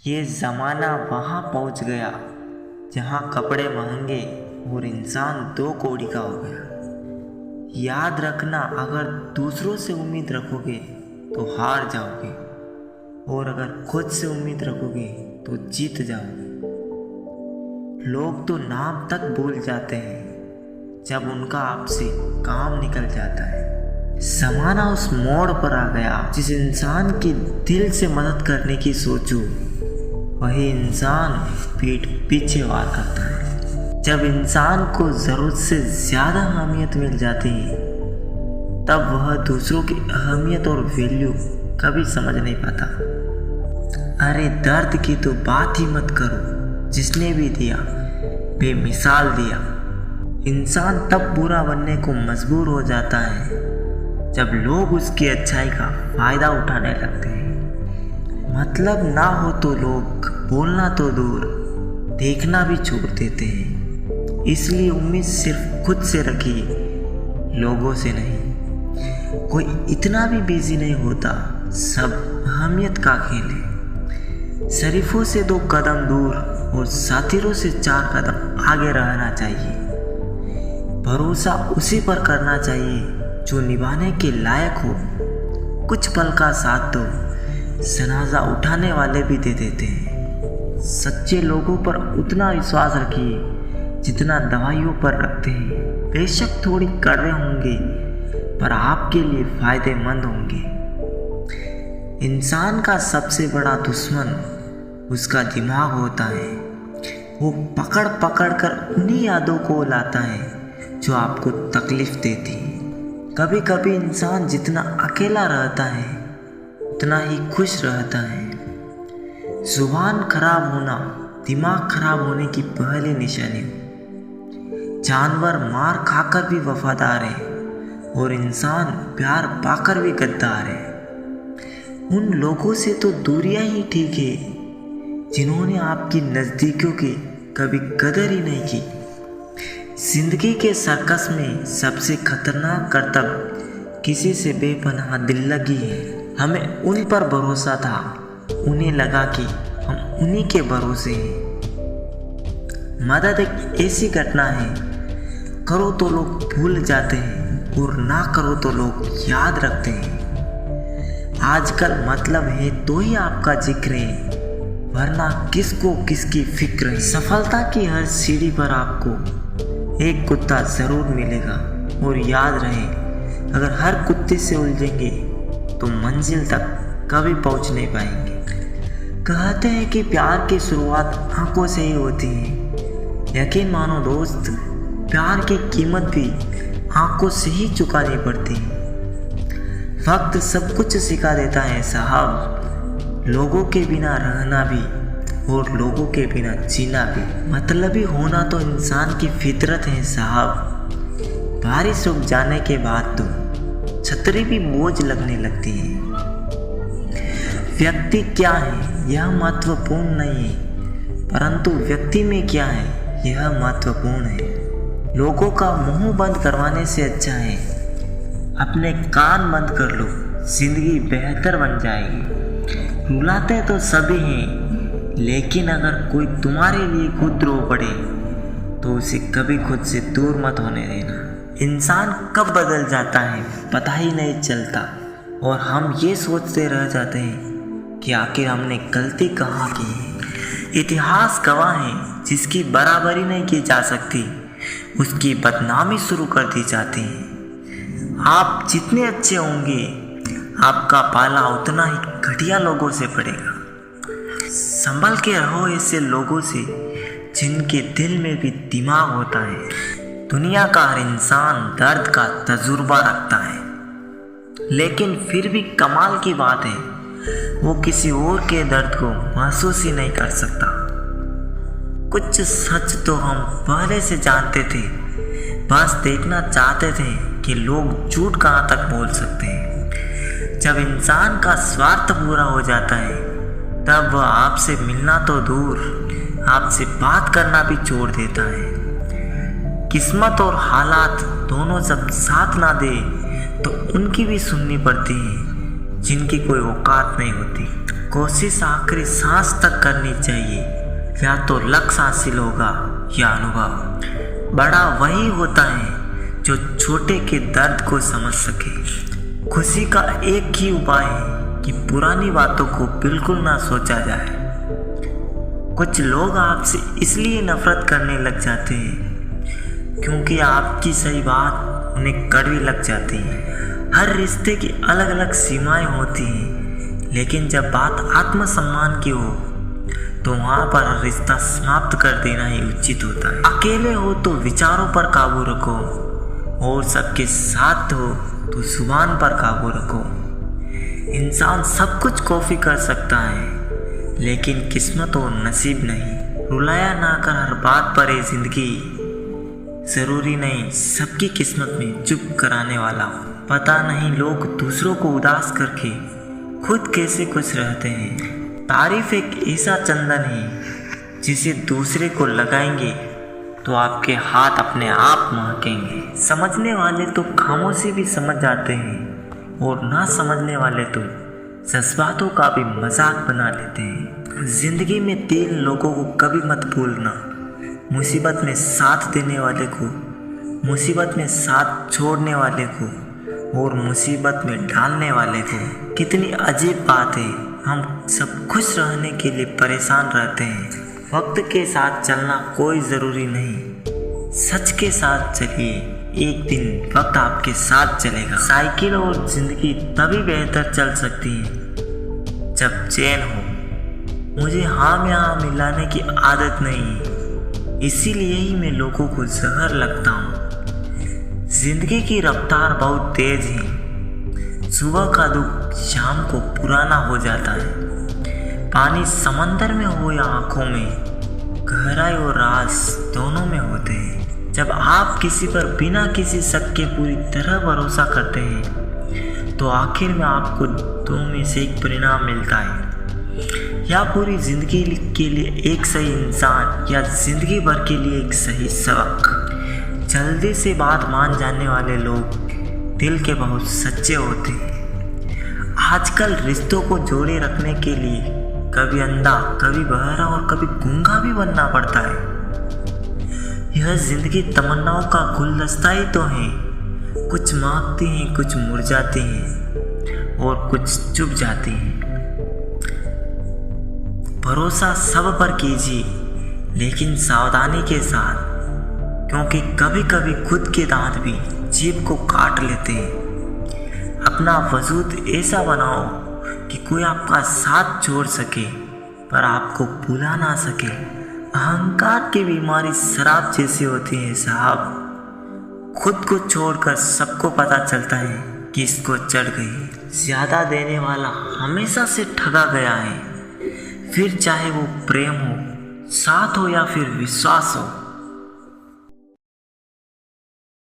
ये ज़माना वहाँ पहुँच गया जहाँ कपड़े महंगे और इंसान 2 कौड़ी का हो गया। याद रखना, अगर दूसरों से उम्मीद रखोगे तो हार जाओगे, और अगर खुद से उम्मीद रखोगे तो जीत जाओगे। लोग तो नाम तक भूल जाते हैं जब उनका आपसे काम निकल जाता है। ज़माना उस मोड़ पर आ गया जिस इंसान के दिल से मदद करने की सोचो, वही इंसान पीठ पीछे वार करता है। जब इंसान को ज़रूरत से ज़्यादा अहमियत मिल जाती है तब वह दूसरों की अहमियत और वैल्यू कभी समझ नहीं पाता। अरे दर्द की तो बात ही मत करो, जिसने भी दिया बेमिसाल दिया। इंसान तब बुरा बनने को मजबूर हो जाता है जब लोग उसकी अच्छाई का फ़ायदा उठाने लगते हैं। मतलब ना हो तो लोग बोलना तो दूर, देखना भी छोड़ देते हैं। इसलिए उम्मीद सिर्फ खुद से रखिए, लोगों से नहीं। कोई इतना भी बिजी नहीं होता, सब अहमियत का खेल है। शरीफों से 2 कदम दूर और साथिरों से 4 कदम आगे रहना चाहिए। भरोसा उसी पर करना चाहिए जो निभाने के लायक हो। कुछ पल का साथ तो जनाजा उठाने वाले भी दे देते हैं। सच्चे लोगों पर उतना विश्वास रखिए जितना दवाइयों पर रखते हैं। बेशक थोड़ी कड़वे होंगे पर आपके लिए फायदेमंद होंगे। इंसान का सबसे बड़ा दुश्मन उसका दिमाग होता है। वो पकड़ पकड़ कर उन्हीं यादों को लाता है जो आपको तकलीफ देती है। कभी कभी इंसान जितना अकेला रहता है उतना ही खुश रहता है। जुबान खराब होना दिमाग खराब होने की पहली निशानी हो। जानवर मार खाकर भी वफादार है और इंसान प्यार पाकर भी गद्दार है। उन लोगों से तो दूरियां ही ठीक है जिन्होंने आपकी नज़दीकियों की कभी कदर ही नहीं की। जिंदगी के सर्कस में सबसे खतरनाक करतब किसी से बेपनाह दिल लगी है। हमें उन पर भरोसा था, उन्हें लगा कि हम उन्हीं के भरोसे हैं। मदद एक ऐसी घटना है, करो तो लोग भूल जाते हैं और ना करो तो लोग याद रखते हैं। आजकल मतलब है तो ही आपका जिक्र है, वरना किसको किसकी फिक्र है। सफलता की हर सीढ़ी पर आपको एक कुत्ता ज़रूर मिलेगा, और याद रहे अगर हर कुत्ते से उलझेंगे तो मंजिल तक कभी पहुंच नहीं पाएंगे। कहते हैं कि प्यार की शुरुआत आंखों से ही होती है। यकीन मानो दोस्त, प्यार की कीमत भी आंखों से ही चुकानी पड़ती है। वक्त सब कुछ सिखा देता है साहब, लोगों के बिना रहना भी और लोगों के बिना जीना भी। मतलबी होना तो इंसान की फितरत है साहब। बारिश रुक जाने के बाद तो छतरी भी बोझ लगने लगती है। व्यक्ति क्या है यह महत्वपूर्ण नहीं है, परंतु व्यक्ति में क्या है यह महत्वपूर्ण है। लोगों का मुंह बंद करवाने से अच्छा है अपने कान बंद कर लो, जिंदगी बेहतर बन जाएगी। रुलाते तो सभी हैं, लेकिन अगर कोई तुम्हारे लिए खुद रो पड़े तो उसे कभी खुद से दूर मत होने देना। इंसान कब बदल जाता है पता ही नहीं चलता, और हम ये सोचते रह जाते हैं कि आखिर हमने गलती कहाँ की है। इतिहास गवाह है, जिसकी बराबरी नहीं की जा सकती उसकी बदनामी शुरू कर दी जाती है। आप जितने अच्छे होंगे आपका पाला उतना ही घटिया लोगों से पड़ेगा। संभल के रहो ऐसे लोगों से जिनके दिल में भी दिमाग होता है। दुनिया का हर इंसान दर्द का तजुर्बा रखता है, लेकिन फिर भी कमाल की बात है वो किसी और के दर्द को महसूस ही नहीं कर सकता। कुछ सच तो हम पहले से जानते थे, बस देखना चाहते थे कि लोग झूठ कहाँ तक बोल सकते हैं। जब इंसान का स्वार्थ पूरा हो जाता है तब वह आपसे मिलना तो दूर, आपसे बात करना भी छोड़ देता है। किस्मत और हालात दोनों जब साथ ना दे तो उनकी भी सुननी पड़ती है जिनकी कोई औकात नहीं होती। कोशिश आखिरी सांस तक करनी चाहिए, या तो लक्ष्य हासिल होगा या अनुभव। बड़ा वही होता है जो छोटे के दर्द को समझ सके। खुशी का एक ही उपाय है कि पुरानी बातों को बिल्कुल ना सोचा जाए। कुछ लोग आपसे इसलिए नफरत करने लग जाते हैं क्योंकि आपकी सही बात उन्हें कड़वी लग जाती है। हर रिश्ते की अलग अलग सीमाएं होती हैं, लेकिन जब बात आत्मसम्मान की हो तो वहाँ पर रिश्ता समाप्त कर देना ही उचित होता है। अकेले हो तो विचारों पर काबू रखो, और सबके साथ हो तो जुबान पर काबू रखो। इंसान सब कुछ कॉपी कर सकता है, लेकिन किस्मत और नसीब नहीं। रुलाया ना कर हर बात पर ये जिंदगी, जरूरी नहीं सबकी किस्मत में चुप कराने वाला हो। पता नहीं लोग दूसरों को उदास करके खुद कैसे खुश रहते हैं। तारीफ एक ऐसा चंदन है जिसे दूसरे को लगाएंगे तो आपके हाथ अपने आप महकेंगे। समझने वाले तो खामोशी भी समझ जाते हैं, और ना समझने वाले तो जज्बातों का भी मजाक बना लेते हैं। जिंदगी में 3 लोगों को कभी मत भूलना, मुसीबत में साथ देने वाले को, मुसीबत में साथ छोड़ने वाले को, और मुसीबत में डालने वाले को। कितनी अजीब बात है, हम सब खुश रहने के लिए परेशान रहते हैं। वक्त के साथ चलना कोई ज़रूरी नहीं, सच के साथ चलिए, एक दिन वक्त आपके साथ चलेगा। साइकिल और ज़िंदगी तभी बेहतर चल सकती है जब चैन हो। मुझे हाँ में हाँ मिलाने की आदत नहीं, इसीलिए ही मैं लोगों को जहर लगता हूँ। जिंदगी की रफ्तार बहुत तेज है, सुबह का दुख शाम को पुराना हो जाता है। पानी समंदर में हो या आंखों में, गहराई और राज दोनों में होते हैं। जब आप किसी पर बिना किसी शक के पूरी तरह भरोसा करते हैं तो आखिर में आपको 2 में से एक परिणाम मिलता है, या पूरी जिंदगी के लिए एक सही इंसान, या जिंदगी भर के लिए एक सही सबक। जल्दी से बात मान जाने वाले लोग दिल के बहुत सच्चे होते हैं। आजकल रिश्तों को जोड़े रखने के लिए कभी अंधा, कभी बहरा और कभी गूंगा भी बनना पड़ता है। यह जिंदगी तमन्नाओं का गुलदस्ता ही तो है, कुछ महकती हैं, कुछ मुरझाती हैं और कुछ चुप जाती हैं। भरोसा सब पर कीजिए, लेकिन सावधानी के साथ, क्योंकि कभी कभी खुद के दांत भी जीभ को काट लेते हैं। अपना वजूद ऐसा बनाओ कि कोई आपका साथ छोड़ सके पर आपको भुला ना सके। अहंकार की बीमारी शराब जैसी होती है साहब, खुद को छोड़कर सबको पता चलता है कि इसको चढ़ गई। ज्यादा देने वाला हमेशा से ठगा गया है, फिर चाहे वो प्रेम हो, साथ हो या फिर विश्वास हो।